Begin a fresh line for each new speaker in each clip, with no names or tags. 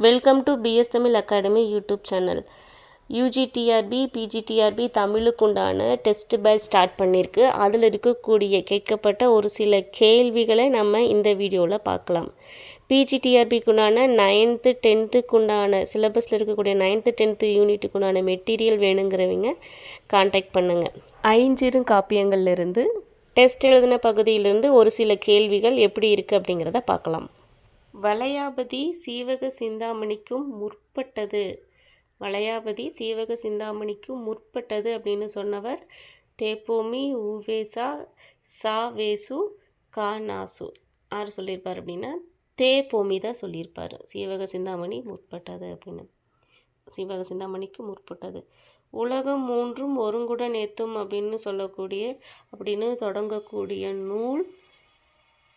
Welcome to PS Tamil academy YouTube channel. UGTRB PGTRB தமிழுக்குண்டான test batch start பண்ணியிருக்கு. அதில் இருக்கக்கூடிய கேட்கப்பட்ட ஒரு சில கேள்விகளை நம்ம இந்த வீடியோவில் பார்க்கலாம். பிஜிடிஆர்பிக்குண்டான 9th 10th சிலபஸில் இருக்கக்கூடிய 9th 10th யூனிட்டுக்குண்டான மெட்டீரியல் வேணுங்கிறவங்க கான்டாக்ட் பண்ணுங்கள். ஐஞ்சிறும் காப்பியங்கள்லேருந்து டெஸ்ட் எழுதின பகுதியிலிருந்து ஒரு சில கேள்விகள் எப்படி இருக்குது அப்படிங்கிறத பார்க்கலாம். வளையாபதி சீவக சிந்தாமணிக்கும் முற்பட்டது. வளையாபதி சீவக சிந்தாமணிக்கும் முற்பட்டது அப்படின்னு சொன்னவர் தேப்போமி, உவேசா, சாவேசு, கானாசு. யார் சொல்லியிருப்பார் அப்படின்னா தேப்போமி தான் சொல்லியிருப்பார். சீவக சிந்தாமணி முற்பட்டது அப்படின்னு. சீவக சிந்தாமணிக்கு முற்பட்டது. உலகம் மூன்றும் ஒருங்குடன் ஏத்தும் அப்படின்னு தொடங்கக்கூடிய நூல்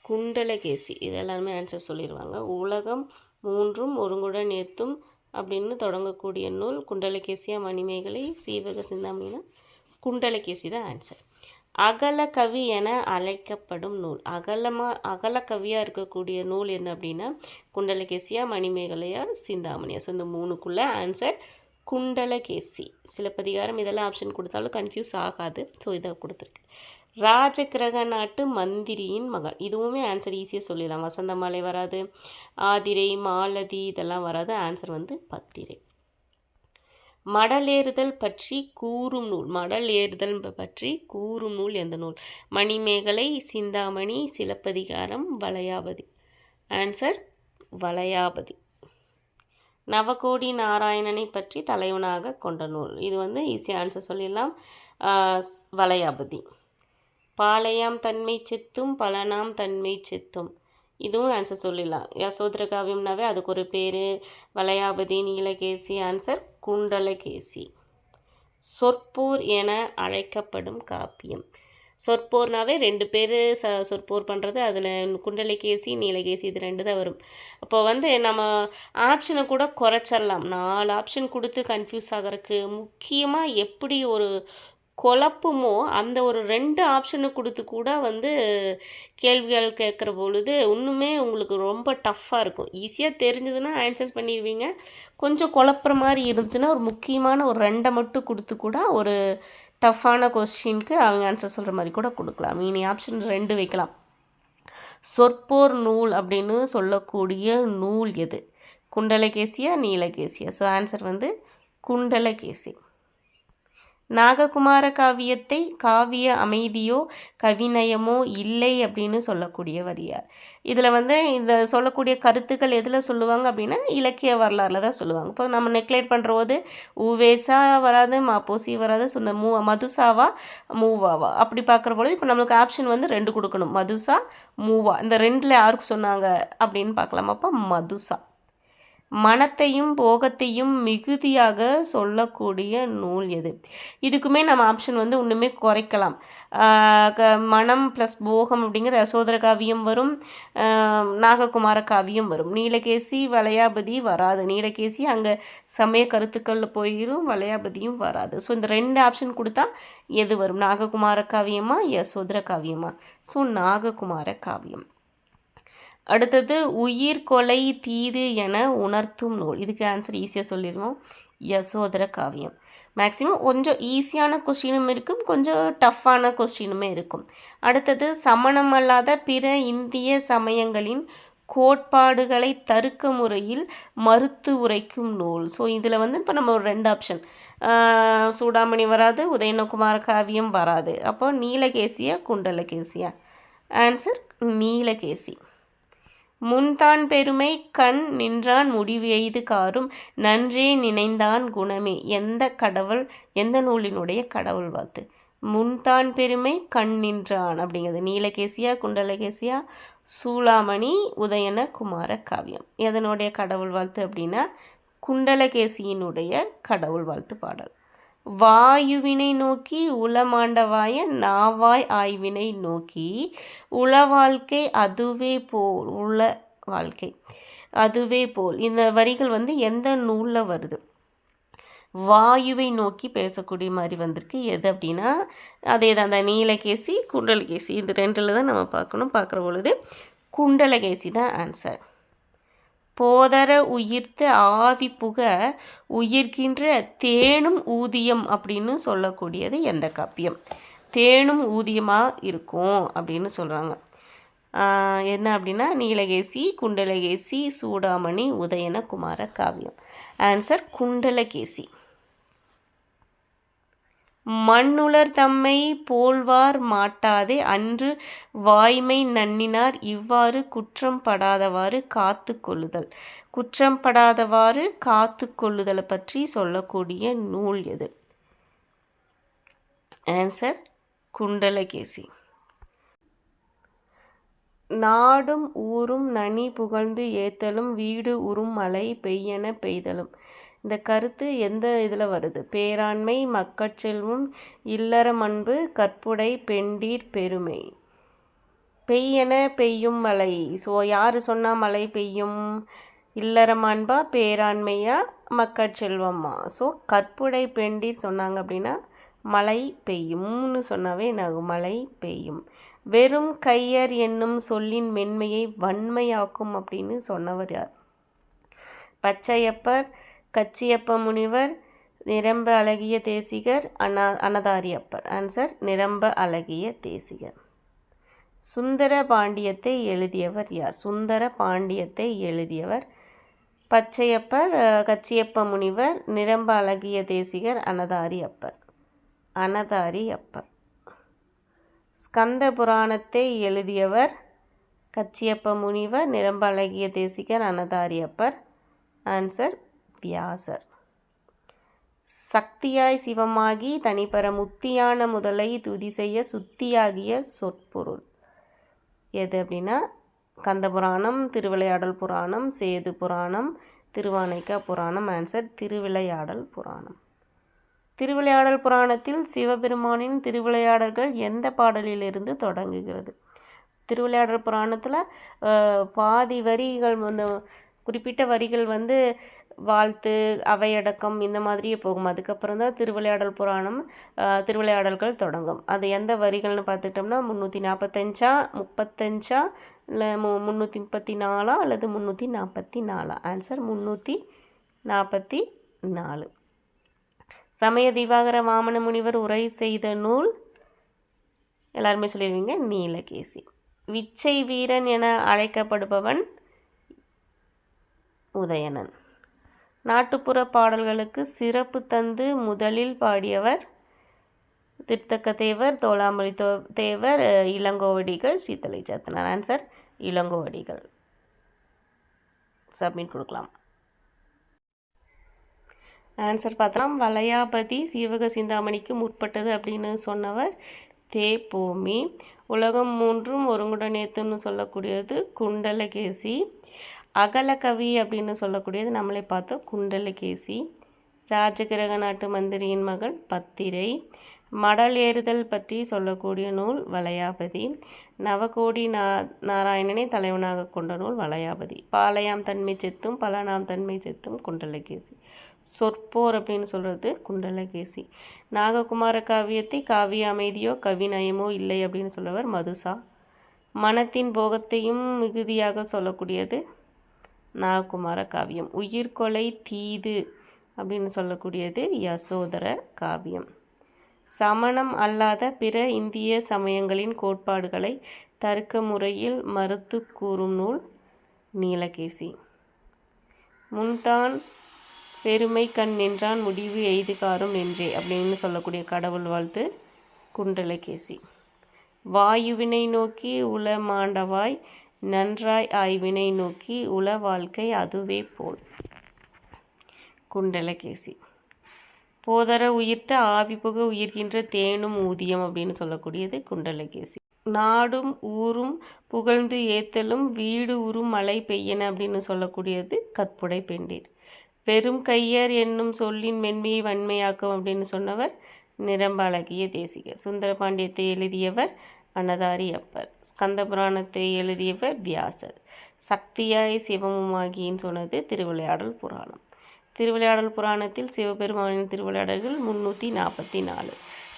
குண்டலகேசி. இது எல்லாருமே ஆன்சர் சொல்லிடுவாங்க. உலகம் மூன்றும் ஒருங்குடன் ஏத்தும் அப்படின்னு தொடங்கக்கூடிய நூல் குண்டலகேசியா மணிமேகலை, சீவக சிந்தாமணினா குண்டலகேசி தான் ஆன்சர். அகல கவி என அழைக்கப்படும் நூல். அகல கவியாக இருக்கக்கூடிய நூல் என்ன அப்படின்னா குண்டலகேசியா, மணிமேகலையா, சிந்தாமணியா. ஸோ இந்த மூணுக்குள்ளே ஆன்சர் குண்டலகேசி. சிலப்பதிகாரம் இதெல்லாம் ஆப்ஷன் கொடுத்தாலும் கன்ஃபியூஸ் ஆகாது. ஸோ இதை கொடுத்துருக்கு. ராஜகிரக நாட்டு மந்திரியின் மகள். இதுவுமே ஆன்சர் ஈஸியாக சொல்லிடலாம். வசந்தமாலை வராது, ஆதிரை, மாலதி இதெல்லாம் வராது. ஆன்சர் பத்திரை. மடலேறுதல் பற்றி கூறும் நூல். மடல் ஏறுதல் பற்றி கூறும் நூல் எந்த நூல்? மணிமேகலை, சிந்தாமணி, சிலப்பதிகாரம், வளையாபதி. ஆன்சர் வளையாபதி. நவகோடி நாராயணனை பற்றி தலைவனாக கொண்ட நூல். இது ஈஸியாக ஆன்சர் சொல்லிடலாம். வளையாபதி. பாளையாம் தன்மை செத்தும் பலனாம் தன்மை செத்தும். இதுவும் ஆன்சர் சொல்லிடலாம். யசோதர காவியம்னாவே அதுக்கு ஒரு பேர். வளையாபதி, நீலகேசி. ஆன்சர் குண்டலகேசி. சொற்போர் என அழைக்கப்படும் காப்பியம். சொற்போர்னாவே 2 பேர் சொற்போர் பண்ணுறது. அதில் குண்டலகேசி, நீலகேசி இது 2 தான் வரும். அப்போ நம்ம ஆப்ஷனை கூட குறைச்சிடலாம். 4 ஆப்ஷன் கொடுத்து கன்ஃபியூஸ் ஆகிறதுக்கு முக்கியமாக எப்படி ஒரு குழப்பமோ அந்த ஒரு 2 ஆப்ஷனை கொடுத்து கூட கேள்விகள் கேட்குற பொழுது இன்னுமே உங்களுக்கு ரொம்ப டஃப்பாக இருக்கும். ஈஸியாக தெரிஞ்சதுன்னா ஆன்சர்ஸ் பண்ணிடுவீங்க. கொஞ்சம் குழப்புற மாதிரி இருந்துச்சுன்னா ஒரு முக்கியமான ஒரு 2 மட்டும் கொடுத்து கூட ஒரு டஃப்பான கொஸ்டினுக்கு அவங்க ஆன்சர் சொல்கிற மாதிரி கூட கொடுக்கலாம். இனி ஆப்ஷன் 2 வைக்கலாம். சொற்போர் நூல் அப்படின்னு சொல்லக்கூடிய நூல் எது? குண்டலகேசியா, நீலகேசியா? So answer Kundalakesi. நாககுமார காவியத்தை காவிய அமைதியோ கவிநயமோ இல்லை அப்படின்னு சொல்லக்கூடியவர் யார்? இதில் இந்த சொல்லக்கூடிய கருத்துக்கள் எதில் சொல்லுவாங்க அப்படின்னா இலக்கிய வரலாறில் தான் சொல்லுவாங்க. இப்போ நம்ம நெக்லேட் பண்ணுற போது உவேசா வராது, மாப்போசி வராது. ஸோ இந்த மதுசாவா மூவாவா அப்படி பார்க்குற பொழுது இப்போ நம்மளுக்கு ஆப்ஷன் 2 கொடுக்கணும். மதுசா, மூவா. இந்த 2ல் யாருக்கு சொன்னாங்க அப்படின்னு பார்க்கலாம். அப்போ மதுசா. மனத்தையும் போகத்தையும் மிகுதியாக சொல்லக்கூடிய நூல் எது? இதுக்குமே நம்ம ஆப்ஷன் இன்னுமே குறைக்கலாம். மனம் ப்ளஸ் போகம் அப்படிங்கிற யசோதர காவியம் வரும், நாககுமார காவியம் வரும். நீலகேசி, வளையாபதி வராது. நீலகேசி அங்கே சமய கருத்துக்களில் போயிடும், வளையாபதியும் வராது. ஸோ இந்த 2 ஆப்ஷன் கொடுத்தா எது வரும்? நாககுமார காவியமா, யசோதர காவியமா? ஸோ நாககுமார காவியம். அடுத்தது உயிர் கொலை தீது என உணர்த்தும் நூல். இதுக்கு ஆன்சர் ஈஸியாக சொல்லிடுவோம். யசோதர காவியம். மேக்ஸிமம் கொஞ்சம் ஈஸியான கொஸ்டினும் இருக்கும், கொஞ்சம் டஃப்பான கொஸ்டினுமே இருக்கும். அடுத்தது சமணம் அல்லாத பிற இந்திய சமயங்களின் கோட்பாடுகளை தருக்க முறையில் மறுத்து உரைக்கும் நூல். ஸோ இதில் இப்போ நம்ம ஒரு 2 ஆப்ஷன். சூடாமணி வராது, உதயனகுமார காவியம் வராது. அப்போ நீலகேசியா, குண்டலகேசியா? ஆன்சர் நீலகேசி. முன்தான் பெருமை கண் நின்றான் முடிவு எய்து காரும் நன்றே நினைந்தான் குணமே. எந்த நூலினுடைய கடவுள் வாழ்த்து? முன்தான் பெருமை கண் நின்றான் அப்படிங்கிறது நீலகேசியா, குண்டலகேசியா, சூளாமணி, உதயன குமார காவியம். எதனுடைய கடவுள் வாழ்த்து அப்படின்னா குண்டலகேசியினுடைய கடவுள் வாழ்த்து பாடல். வாயுவினை நோக்கி உளமாண்டவாய நாவாய் ஆய்வினை நோக்கி உள வாழ்க்கை அதுவே போல். உள வாழ்க்கை அதுவே போல். இந்த வரிகள் எந்த நூலில் வருது? வாயுவை நோக்கி பேசக்கூடிய மாதிரி வந்திருக்கு. எது அப்படின்னா அதே தான், அந்த நீலகேசி, குண்டலகேசி இந்த 2ல் தான் நம்ம பார்க்குற பொழுது குண்டலகேசி தான் ஆன்சர். போதர உயிர்த்த ஆவி புக உயிர்க்கின்ற தேனும் ஊதியம் அப்படின்னு சொல்லக்கூடியது எந்த காப்பியம்? தேனும் ஊதியமாக இருக்கும் அப்படின்னு சொல்கிறாங்க. என்ன அப்படின்னா நீலகேசி, குண்டலகேசி, சூடாமணி, உதயன குமார காவியம். ஆன்சர் குண்டலகேசி. மண்ணுலர் தம்மை போல்வார் மாட்டாதே அன்று வாய்மை நன்னினார் இவ்வாறு குற்றம் படாதவாறு காத்து கொள்ளுதல். குற்றம் படாதவாறு காத்து கொள்ளுதலை பற்றி சொல்லக்கூடிய நூல் எது? ஆன்சர் குண்டலகேசி. நாடும் ஊரும் நனி புகழ்ந்து ஏத்தலும் வீடு உறும் மழை பெய்யென பெய்தலும். இந்த கருத்து எந்த இதில் வருது? பேராண்மை, மக்கட்செல்வம், இல்லற மண்பு, கற்புடை, பெண்டீர் பெருமை. பெய்யென பெய்யும் மழை. ஸோ யார் சொன்னால் மழை பெய்யும்? இல்லற மாண்பா, பேராண்மையா, மக்கட்செல்வமா? ஸோ கற்புடை பெண்டீர் சொன்னாங்க அப்படின்னா மழை பெய்யும்னு சொன்னாவே என்னாகும்? மழை பெய்யும். வெறும் கையர் என்னும் சொல்லின் மென்மையை வன்மையாக்கும் அப்படின்னு சொன்னவர் யார்? பச்சையப்பர், கச்சியப்ப முனிவர், நிரம்ப அழகிய தேசிகர், அனதாரி அப்பர். ஆன்சர் நிரம்ப அழகிய தேசிகர். சுந்தர பாண்டியத்தை எழுதியவர் யார்? சுந்தர பாண்டியத்தை எழுதியவர் பச்சையப்பர், கச்சியப்ப முனிவர், நிரம்ப அழகிய தேசிகர், அனதாரி அப்பர். அனதாரி அப்பர். ஸ்கந்த புராணத்தை எழுதியவர் கச்சியப்ப முனிவர், நிரம்ப அழகிய தேசிகர், அனதாரி அப்பர். ஆன்சர் வியாசர். சக்தியாய் சிவமாகி தனிப்பெற முத்தியான முதலை துதி செய்ய சுத்தியாகிய சொற்பொருள் எது அப்படின்னா கந்தபுராணம், திருவிளையாடல் புராணம், சேது புராணம், திருவானைக்கா புராணம். ஆன்சர் திருவிளையாடல் புராணம். திருவிளையாடல் புராணத்தில் சிவபெருமானின் திருவிளையாடல்கள் எந்த பாடலிலிருந்து தொடங்குகிறது? திருவிளையாடல் புராணத்தில் பாதி வரிகள் குறிப்பிட்ட வரிகள் வாழ்த்து, அவையடக்கம் இந்த மாதிரியே போகும். அதுக்கப்புறம் தான் திருவிளையாடல்கள் தொடங்கும். அது எந்த வரிகள்னு பார்த்துக்கிட்டோம்னா 345 35 இல்லை 334 அல்லது 344. ஆன்சர் 344. சமய திவாகர வாமன முனிவர் உரை செய்த நூல் எல்லாருமே சொல்லிடுவீங்க நீலகேசி. விச்சை வீரன் என அழைக்கப்படுபவன் உதயணன். நாட்டுப்புற பாடல்களுக்கு சிறப்பு தந்து முதலில் பாடியவர் திருத்தக்க தேவர், தோலாமொழி தேவர், இளங்கோவடிகள், சீத்தலை சாத்தனார். ஆன்சர் இளங்கோவடிகள். சப்மிட் கொடுக்கலாம். ஆன்சர் பார்த்தலாம். வளையாபதி சீவக சிந்தாமணிக்கு முற்பட்டது அப்படின்னு சொன்னவர் தேப்போமி. உலகம் மூன்றும் ஒருங்குடனேத்துன்னு சொல்லக்கூடியது குண்டலகேசி. அகலகவி அப்படின்னு சொல்லக்கூடியது நம்மளே பார்த்தோம் குண்டலகேசி. ராஜகிரக நாட்டு மந்திரியின் மகள் பத்திரை. மடல் ஏறுதல் பற்றி சொல்லக்கூடிய நூல் வளையாபதி. நவகோடி நாராயணனை தலைவனாக கொண்ட நூல் வளையாபதி. பாளையாம் தன்மை செத்தும் பலனாம் தன்மை செத்தும் குண்டலகேசி. சொற்போர் அப்படின்னு சொல்கிறது குண்டலகேசி. நாககுமார காவியத்தை காவிய அமைதியோ கவிநயமோ இல்லை அப்படின்னு சொல்லுவர் மதுசா. மனத்தின் போகத்தையும் மிகுதியாக சொல்லக்கூடியது நாககுமார காவியம். உயிர்கொலை தீது அப்படின்னு சொல்லக்கூடியது யசோதர காவியம். சமணம் அல்லாத பிற இந்திய சமயங்களின் கோட்பாடுகளை தர்க்க முறையில் மறுத்து கூறும் நூல் நீலகேசி. முன்தான் பெருமை கண் நின்றான் முடிவு எய்துகாரும் நின்றே அப்படின்னு சொல்லக்கூடிய கடவுள் வாழ்த்து குண்டலகேசி. வாயுவினை நோக்கி உள மாண்டவாய் நன்றாய் ஆய்வினை நோக்கி உள வாழ்க்கை அதுவே போல் குண்டலகேசி. போதர உயிர்த்த ஆவிபுக உயிர்கின்ற தேனும் ஊதியம் அப்படின்னு சொல்லக்கூடியது குண்டலகேசி. நாடும் ஊரும் புகழ்ந்து ஏத்தலும் வீடு உறும் மழை பெய்யன அப்படின்னு சொல்லக்கூடியது கற்புடை பெண்டீர். பெரும் கையர் என்னும் சொல்லின் மென்மையை வன்மையாக்கும் அப்படின்னு சொன்னவர் நிரம்ப அழகிய தேசிகர். சுந்தர பாண்டியத்தை எழுதியவர் அனதாரி அப்பர். ஸ்கந்த புராணத்தை எழுதியவர் வியாசர். சக்தியாய் சிவமுமாகின்னு சொன்னது திருவிளையாடல் புராணம். திருவிளையாடல் புராணத்தில் சிவபெருமானின் திருவிளையாடல்கள் 344.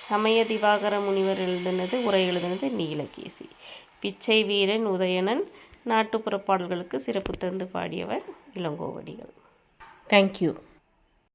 சமய திவாகர முனிவர் உரை எழுதினது நீலகேசி. பிச்சை வீரன் உதயணன். நாட்டுப்புற பாடல்களுக்கு சிறப்பு தந்து பாடியவர் இளங்கோவடிகள். தேங்க்யூ.